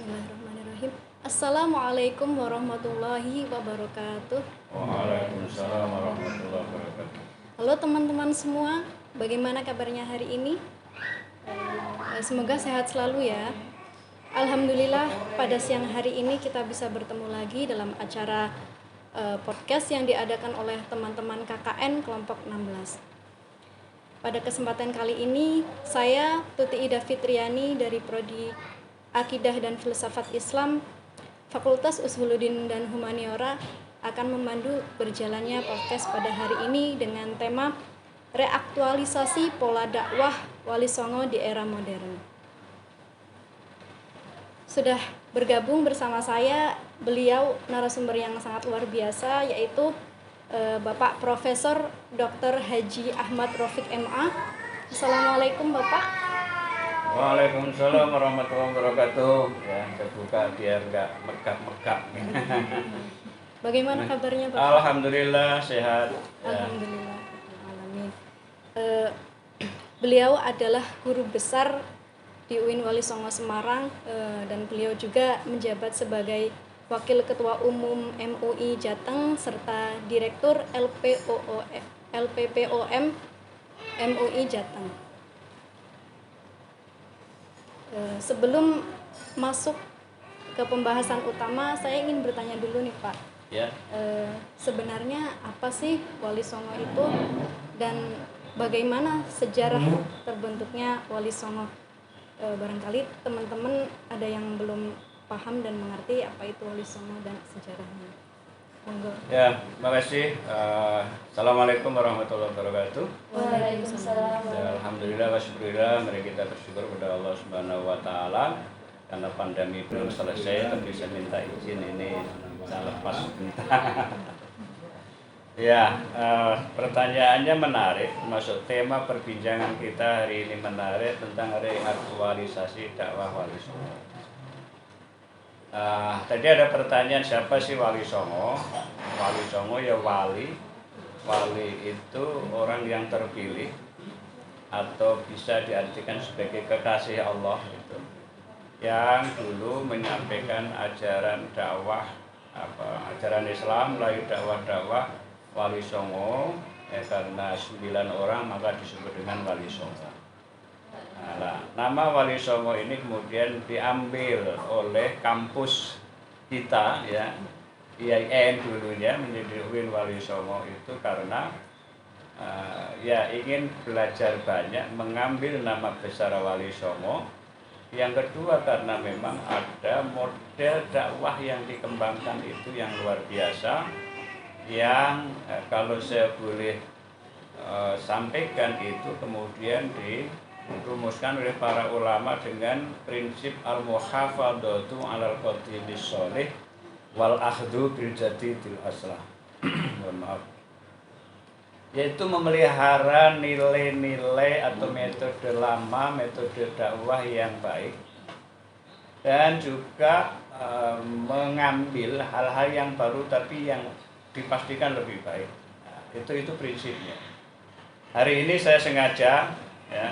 Bismillahirrahmanirrahim. Assalamualaikum warahmatullahi wabarakatuh. Waalaikumsalam warahmatullahi wabarakatuh. Halo teman-teman semua, bagaimana kabarnya hari ini? Semoga sehat selalu ya. Alhamdulillah pada siang hari ini kita bisa bertemu lagi dalam acara podcast yang diadakan oleh teman-teman KKN kelompok 16. Pada kesempatan kali ini, saya Tuti Ida Fitriani dari Prodi Akidah dan Filsafat Islam, Fakultas Usuluddin dan Humaniora akan memandu berjalannya podcast pada hari ini dengan tema reaktualisasi pola dakwah Wali Songo di era modern. Sudah bergabung bersama saya beliau narasumber yang sangat luar biasa, yaitu Bapak Profesor Dr. Haji Ahmad Rafiq MA. Assalamualaikum Bapak. Waalaikumsalam warahmatullahi wabarakatuh. Ya, saya buka biar nggak megap-megap. Bagaimana kabarnya Bapak? Alhamdulillah sehat. Alhamdulillah. Alamin. Beliau adalah guru besar di UIN Wali Songo Semarang dan beliau juga menjabat sebagai Wakil Ketua Umum MUI Jateng serta Direktur LPPOM MUI Jateng. Sebelum masuk ke pembahasan utama, saya ingin bertanya dulu nih Pak. Ya. Sebenarnya apa sih Wali Songo itu dan bagaimana sejarah terbentuknya Wali Songo? Barangkali teman-teman ada yang belum paham dan mengerti apa itu Wali Songo dan sejarahnya. Monggo. Ya, makasih. Assalamualaikum warahmatullahi wabarakatuh. Waalaikumsalam. Ya, alhamdulillah wasyukurillah, mari kita bersyukur kepada Allah Subhanahu wa taala karena pandemi belum selesai, tapi saya minta izin ini saya lepas sebentar. Ya, pertanyaannya menarik, masuk tema perbincangan kita hari ini menarik tentang reaktualisasi dakwah Wali Songo. Tadi ada pertanyaan siapa sih Wali Songo? Wali Songo ya wali. Wali itu orang yang terpilih atau bisa diartikan sebagai kekasih Allah itu, yang dulu menyampaikan ajaran dakwah ajaran Islam melalui dakwah Wali Songo. Karena 9 orang maka disebut dengan Wali Songo. Nah, nama Wali Songo ini kemudian diambil oleh kampus kita ya, IAIN dulunya menjadi UIN Wali Songo itu karena ingin belajar banyak, mengambil nama besar Wali Songo. Yang kedua karena memang ada model dakwah yang dikembangkan itu yang luar biasa, yang kalau saya boleh sampaikan itu kemudian dirumuskan oleh para ulama dengan prinsip al-muhafadzatu 'alal qatilis sholih wal akhdhu bil jadidil aslah. Mohon maaf. Yaitu memelihara nilai-nilai atau metode lama, metode dakwah yang baik, dan juga mengambil hal-hal yang baru tapi yang dipastikan lebih baik. Nah, itu prinsipnya. Hari ini saya sengaja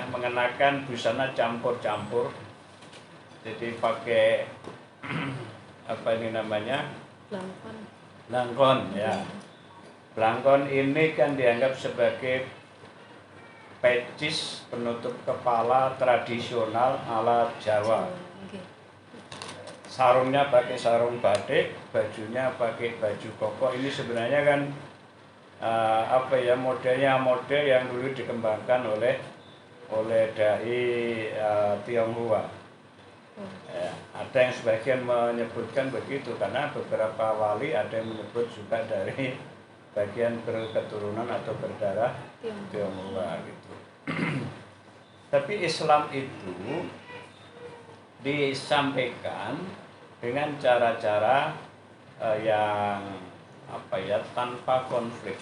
mengenakan busana campur-campur, jadi pakai apa ini namanya, langkon ya. Langkon ini kan dianggap sebagai pecis penutup kepala tradisional ala Jawa. Sarungnya pakai sarung batik, bajunya pakai baju koko. Ini sebenarnya kan modelnya model yang dulu dikembangkan oleh dai Tionghoa. Ada yang sebagian menyebutkan begitu karena beberapa wali ada yang menyebut juga dari bagian berketurunan atau berdarah Tionghoa gitu. Tapi Islam itu disampaikan dengan cara-cara yang tanpa konflik.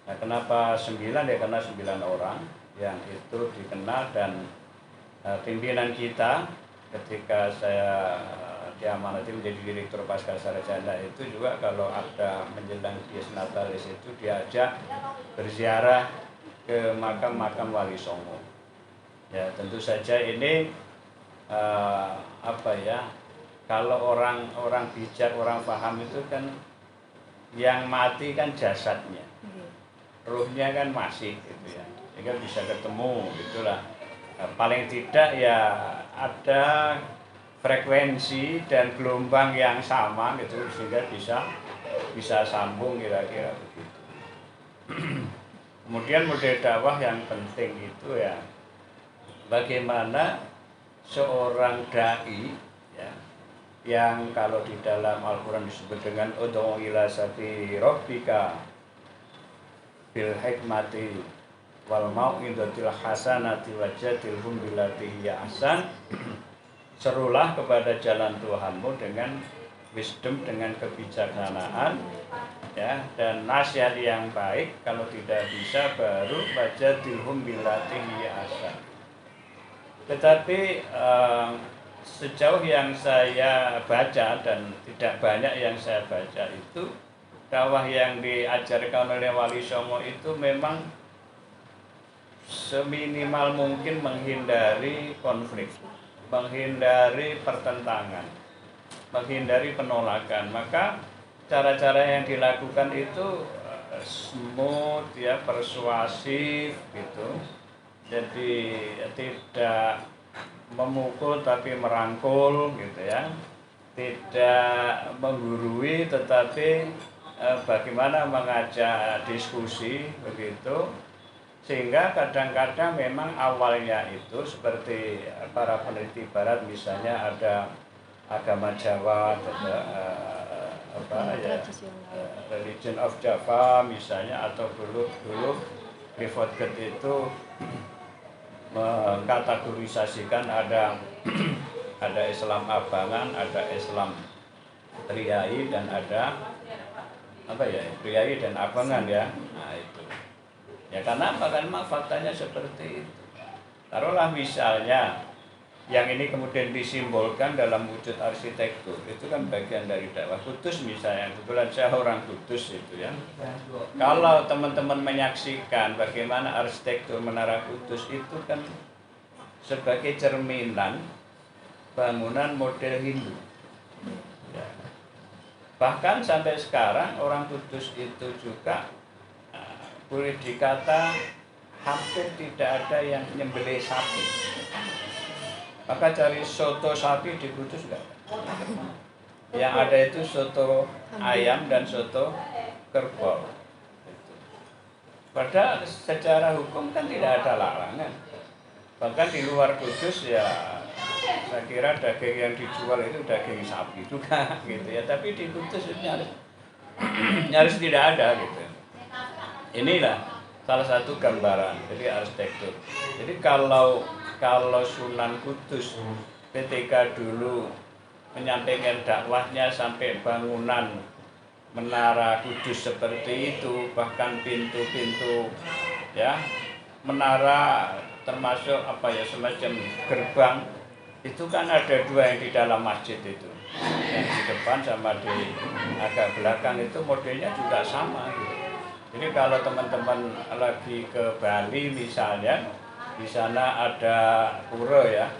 Nah, kenapa 9? Ya karena 9 orang yang itu dikenal, dan pimpinan kita ketika saya diamanati menjadi direktur pasca sarjana itu juga kalau ada menjelang dies natalis itu diajak berziarah ke makam-makam Wali Songo. Ya tentu saja ini apa ya, kalau orang bijak, orang paham itu kan yang mati kan jasadnya, ruhnya kan masih gitu ya, sehingga bisa ketemu gitulah. Paling tidak ya ada frekuensi dan gelombang yang sama gitu, sehingga bisa sambung, kira-kira begitu. Kemudian model dakwah yang penting itu ya bagaimana seorang dai ya, yang kalau di dalam Al-Quran disebut dengan ud'u ila sabili rabbika bil hikmati wal mau'izatil hasanati wajadilhum billati hiya ahsan. Serulah kepada jalan Tuhanmu dengan wisdom, dengan kebijaksanaan ya, dan nasihat yang baik. Kalau tidak bisa baru wajadilhum billati hiya ahsan. Tetapi sejauh yang saya baca, dan tidak banyak yang saya baca, itu dakwah yang diajarkan oleh Wali Songo itu memang seminimal mungkin menghindari konflik, menghindari pertentangan, menghindari penolakan. Maka cara-cara yang dilakukan itu smooth ya, persuasif gitu. Jadi tidak memukul tapi merangkul gitu ya, tidak menggurui tetapi bagaimana mengajak diskusi begitu. Sehingga kadang-kadang memang awalnya itu seperti para peneliti barat, misalnya ada agama Jawa, ada Religion of Java misalnya, atau dulu Clifford Geertz itu mengkategorisasikan ada Islam abangan, ada Islam priai, dan ada priai dan abangan ya. Nah itu ya, karena apa? Karena faktanya seperti itu. Taruhlah misalnya yang ini kemudian disimbolkan dalam wujud arsitektur, itu kan bagian dari dakwah. Kudus misalnya, kebetulan saya orang Kudus itu ya. Kalau teman-teman menyaksikan bagaimana arsitektur Menara Kudus itu kan sebagai cerminan bangunan model Hindu ya. Bahkan sampai sekarang orang Kudus itu juga boleh dikata hampir tidak ada yang nyembelih sapi. Maka cari soto sapi di Kudus enggak. Yang ada itu soto ayam dan soto kerbau. Padahal secara hukum kan tidak ada larangan. Bahkan di luar Kudus ya saya kira daging yang dijual itu daging sapi juga gitu ya. Tapi di Kudus itu nyaris tidak ada gitu. Inilah salah satu gambaran jadi arsitektur. Jadi kalau Sunan Kudus ketika dulu menyampaikan dakwahnya sampai bangunan Menara Kudus seperti itu, bahkan pintu-pintu ya, menara termasuk semacam gerbang itu kan ada dua yang di dalam masjid itu, yang di depan sama di agak belakang itu modelnya juga sama gitu. Jadi kalau teman-teman lagi ke Bali misalnya, di sana ada pura ya.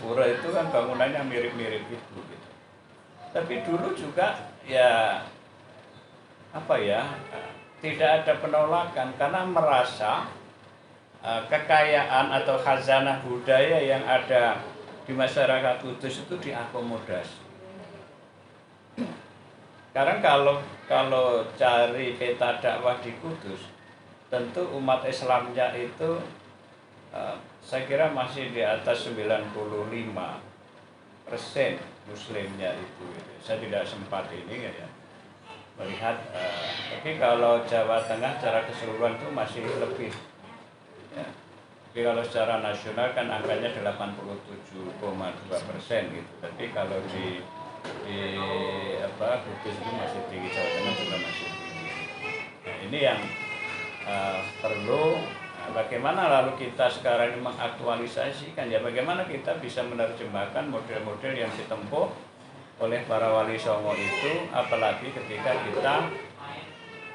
Pura itu kan bangunannya mirip-mirip itu gitu. Tapi dulu juga ya tidak ada penolakan karena merasa kekayaan atau khazanah budaya yang ada di masyarakat Kudus itu diakomodasi. Karena kalau cari peta dakwah di Kudus, tentu umat Islamnya itu saya kira masih di atas 95% Muslimnya itu. Saya tidak sempat ini ya melihat, tapi kalau Jawa Tengah secara keseluruhan itu masih lebih. Ya. Tapi kalau secara nasional kan angkanya 87,2% gitu. Tapi kalau di Kudus itu masih tinggi, Jawa Tengah juga masih tinggi. Nah, ini yang perlu. Bagaimana lalu kita sekarang ini mengaktualisasikan ya, bagaimana kita bisa menerjemahkan model-model yang ditempuh oleh para wali songo itu, apalagi ketika kita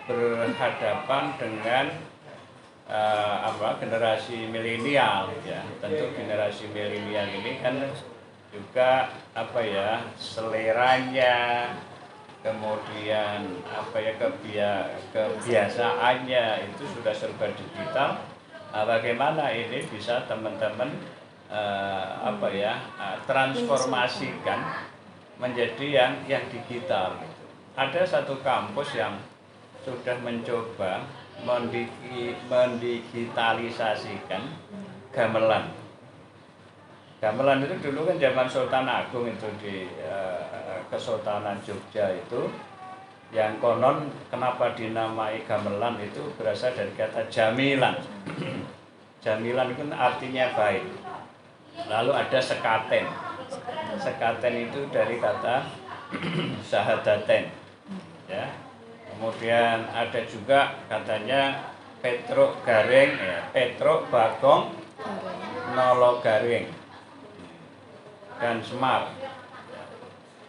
berhadapan dengan generasi milenial ya. Tentu generasi milenial ini kan juga apa ya, seleranya, kemudian apa ya, kebiasaannya itu sudah serba digital. Nah, bagaimana ini bisa teman-teman apa ya, transformasikan menjadi yang digital gitu. Ada satu kampus yang sudah mencoba mendigitalisasikan gamelan. Gamelan itu dulu kan zaman Sultan Agung itu di Kesultanan Jogja itu, yang konon kenapa dinamai gamelan itu berasal dari kata jamilan. Jamilan itu artinya baik. Lalu ada sekaten. Sekaten itu dari kata sahadaten. Ya. Kemudian ada juga katanya Petruk Garing, ya, Petruk Bagong Nolo Garing dan Semar.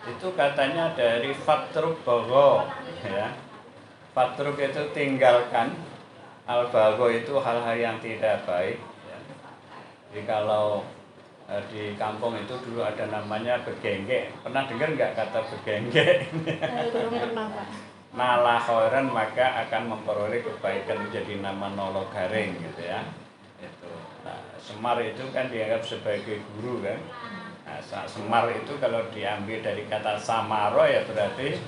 Itu katanya dari Fatruk Bogo, ya. Fatruk itu tinggalkan, Al-Bago itu hal-hal yang tidak baik, ya. Jadi kalau di kampung itu dulu ada namanya begengge. Pernah dengar nggak kata begengge? Belum pernah, Pak. Nala khairan maka akan memperoleh kebaikan, menjadi nama Nolo Garing gitu ya. Itu. Nah, Semar itu kan dianggap sebagai guru kan. Nah, Semar itu kalau diambil dari kata samaro ya berarti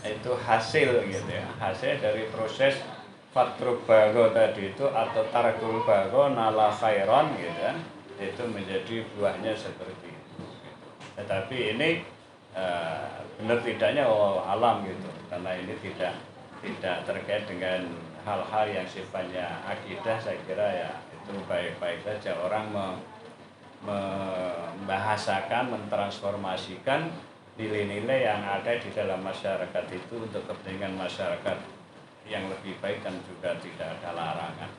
itu hasil gitu ya. Hasil dari proses fatruk bago tadi itu atau tarakul bago nala khairan gitu ya. Itu menjadi buahnya seperti itu. Tetapi ini benar tidaknya alam gitu, karena ini tidak terkait dengan hal-hal yang sifatnya akidah. Saya kira ya itu baik-baik saja orang membahasakan, mentransformasikan nilai-nilai yang ada di dalam masyarakat itu untuk kepentingan masyarakat yang lebih baik, dan juga tidak ada larangan.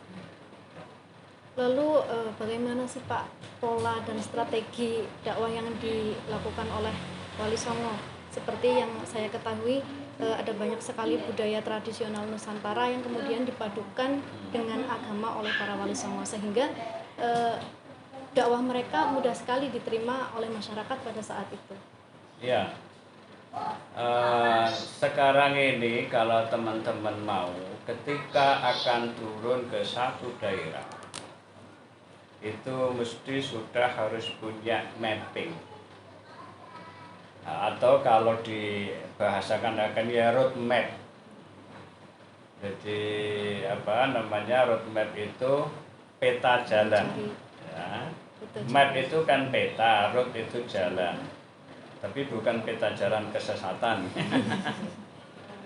Lalu bagaimana sih Pak pola dan strategi dakwah yang dilakukan oleh Wali Songo? Seperti yang saya ketahui ada banyak sekali budaya tradisional Nusantara yang kemudian dipadukan dengan agama oleh para Wali Songo, sehingga dakwah mereka mudah sekali diterima oleh masyarakat pada saat itu. Ya, sekarang ini kalau teman-teman mau, ketika akan turun ke satu daerah, itu mesti sudah harus punya mapping, atau kalau dibahasakan akan ya road map. Jadi apa namanya, road map itu peta jalan ya. Map itu kan peta, road itu jalan, tapi bukan peta jalan kesesatan.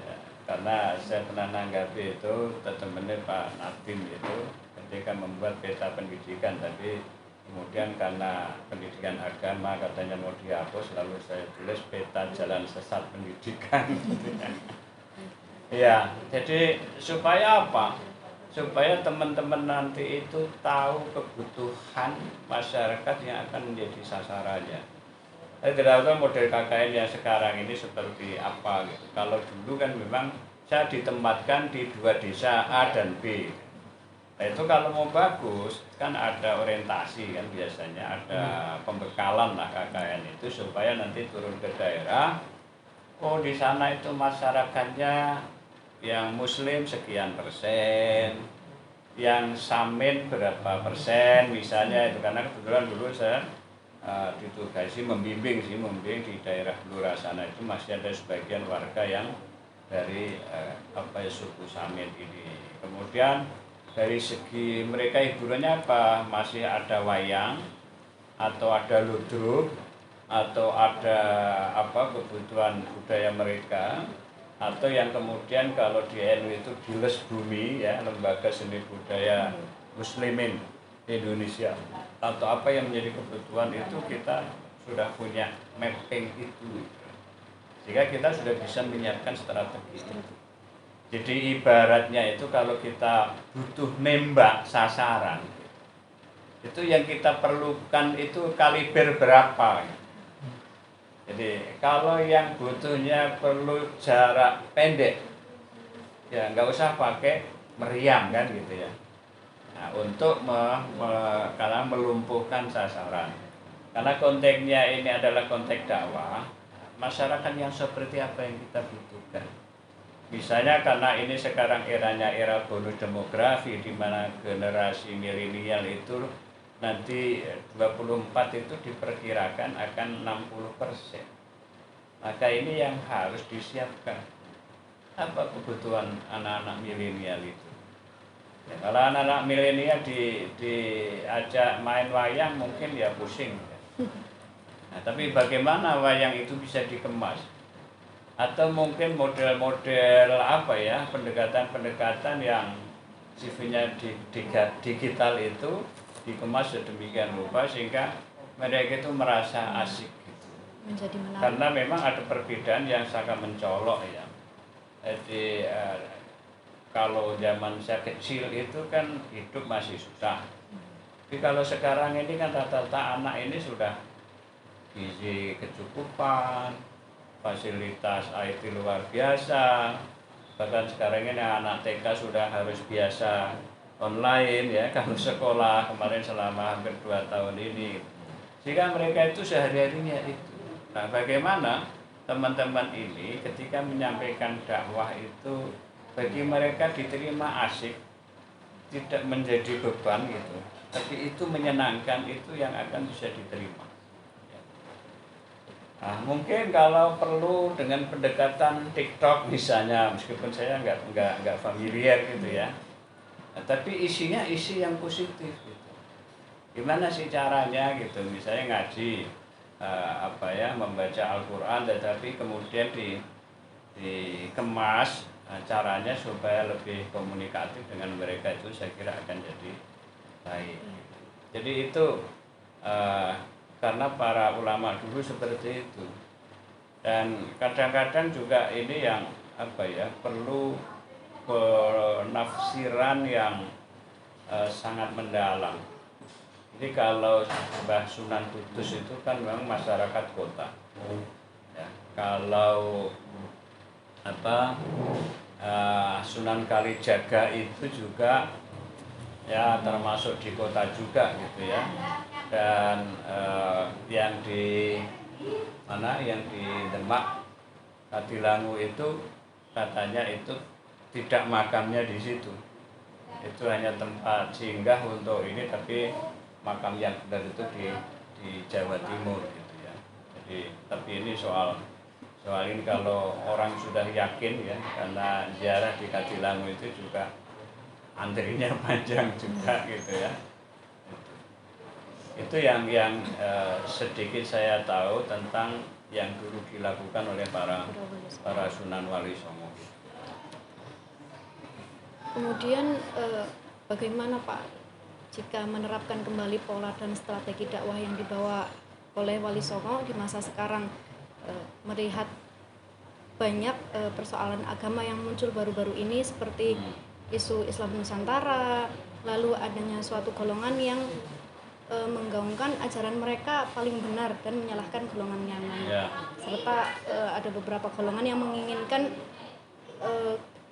Ya, karena saya pernah nanggapi itu teman-teman Pak Nadim itu ketika membuat peta pendidikan, tapi kemudian karena pendidikan agama katanya mau dihapus, lalu saya tulis peta jalan sesat pendidikan. Ya, jadi supaya apa? Supaya teman-teman nanti itu tahu kebutuhan masyarakat yang akan menjadi sasarannya. Saya tidak tahu model KKN yang sekarang ini seperti apa gitu. Kalau dulu kan memang saya ditempatkan di 2 desa A dan B. Nah, itu kalau mau bagus kan ada orientasi kan, biasanya ada pembekalan lah KKN itu, supaya nanti turun ke daerah, oh di sana itu masyarakatnya yang muslim sekian persen, yang samin berapa persen misalnya itu. Karena kebetulan dulu saya ditugasi membimbing di daerah Blora sana, itu masih ada sebagian warga yang dari suku samin ini. Kemudian dari segi mereka hiburannya apa, masih ada wayang atau ada ludruk atau ada kebutuhan budaya mereka, atau yang kemudian kalau di NU itu Giles Bumi ya, lembaga seni budaya muslimin Indonesia, atau apa yang menjadi kebutuhan itu kita sudah punya mapping itu, sehingga kita sudah bisa menyiapkan strategi itu. Jadi ibaratnya itu kalau kita butuh nembak sasaran, itu yang kita perlukan itu kaliber berapa. Jadi kalau yang butuhnya perlu jarak pendek, ya nggak usah pakai meriam kan gitu ya. Nah, untuk karena melumpuhkan sasaran. Karena konteksnya ini adalah konteks dakwah, masyarakat yang seperti apa yang kita butuhkan. Misalnya karena ini sekarang eranya era bonus demografi, di mana generasi milenial itu nanti 24 itu diperkirakan akan 60%. Maka ini yang harus disiapkan. Apa kebutuhan anak-anak milenial itu? Ya, kalau anak-anak milenial diajak main wayang mungkin ya pusing. Nah, tapi bagaimana wayang itu bisa dikemas? Atau mungkin model-model apa ya, pendekatan-pendekatan yang sifatnya digital itu dikemas sedemikian rupa sehingga mereka itu merasa asik gitu. Menjadi menarik. Karena memang ada perbedaan yang sangat mencolok ya. Jadi kalau zaman saya kecil itu kan hidup masih susah. Tapi kalau sekarang ini kan rata-rata anak ini sudah gizi kecukupan, fasilitas IT luar biasa. Bahkan sekarang ini anak TK sudah harus biasa online ya kalau sekolah kemarin selama hampir 2 tahun ini. Sehingga mereka itu sehari-harinya itu. Nah, bagaimana teman-teman ini ketika menyampaikan dakwah itu bagi mereka diterima asik, tidak menjadi beban gitu. Tapi itu menyenangkan, itu yang akan bisa diterima. Nah, mungkin kalau perlu dengan pendekatan TikTok misalnya, meskipun saya nggak familiar gitu ya, nah, tapi isinya isi yang positif gitu. Gimana sih caranya gitu, misalnya ngaji, membaca Al-Quran, tetapi kemudian dikemas caranya supaya lebih komunikatif dengan mereka, itu saya kira akan jadi baik. Jadi itu karena para ulama dulu seperti itu, dan kadang-kadang juga ini yang perlu penafsiran yang sangat mendalam. Jadi kalau Mbah Sunan Kudus itu kan memang masyarakat kota ya, kalau Sunan Kalijaga itu juga ya termasuk di kota juga gitu ya. Dan yang di Demak Kadilangu itu katanya itu tidak makamnya di situ, itu hanya tempat singgah untuk ini, tapi makam yang benar itu di Jawa Timur gitu ya. Jadi tapi ini soal ini kalau orang sudah yakin ya, karena ziarah di Kadilangu itu juga antrinya panjang juga gitu ya. Itu yang sedikit saya tahu tentang yang dulu dilakukan oleh para Sunan Wali Songo. Kemudian bagaimana Pak jika menerapkan kembali pola dan strategi dakwah yang dibawa oleh Wali Songo di masa sekarang, melihat banyak persoalan agama yang muncul baru-baru ini seperti isu Islam Nusantara, lalu adanya suatu golongan yang menggaungkan ajaran mereka paling benar dan menyalahkan golongan yang lain. Serta ada beberapa golongan yang menginginkan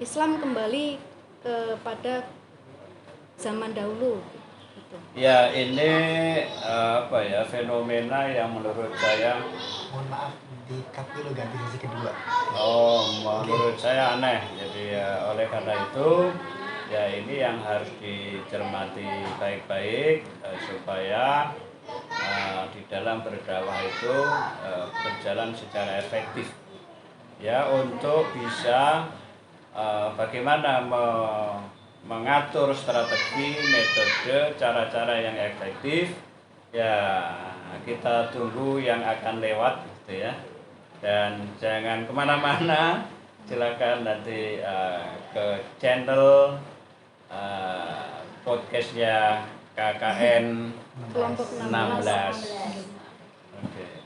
Islam kembali kepada zaman dahulu. Gitu. Ya, ini fenomena yang menurut saya, mohon maaf, di cut dulu ganti sesi kedua. Menurut saya aneh. Jadi oleh karena itu ya ini yang harus dicermati baik-baik supaya di dalam berdakwah itu berjalan secara efektif ya, untuk bisa bagaimana mengatur strategi, metode, cara-cara yang efektif ya. Kita tunggu yang akan lewat gitu ya, dan jangan kemana-mana, silakan nanti ke channel podcastnya KKN Kelompok 16. Oke.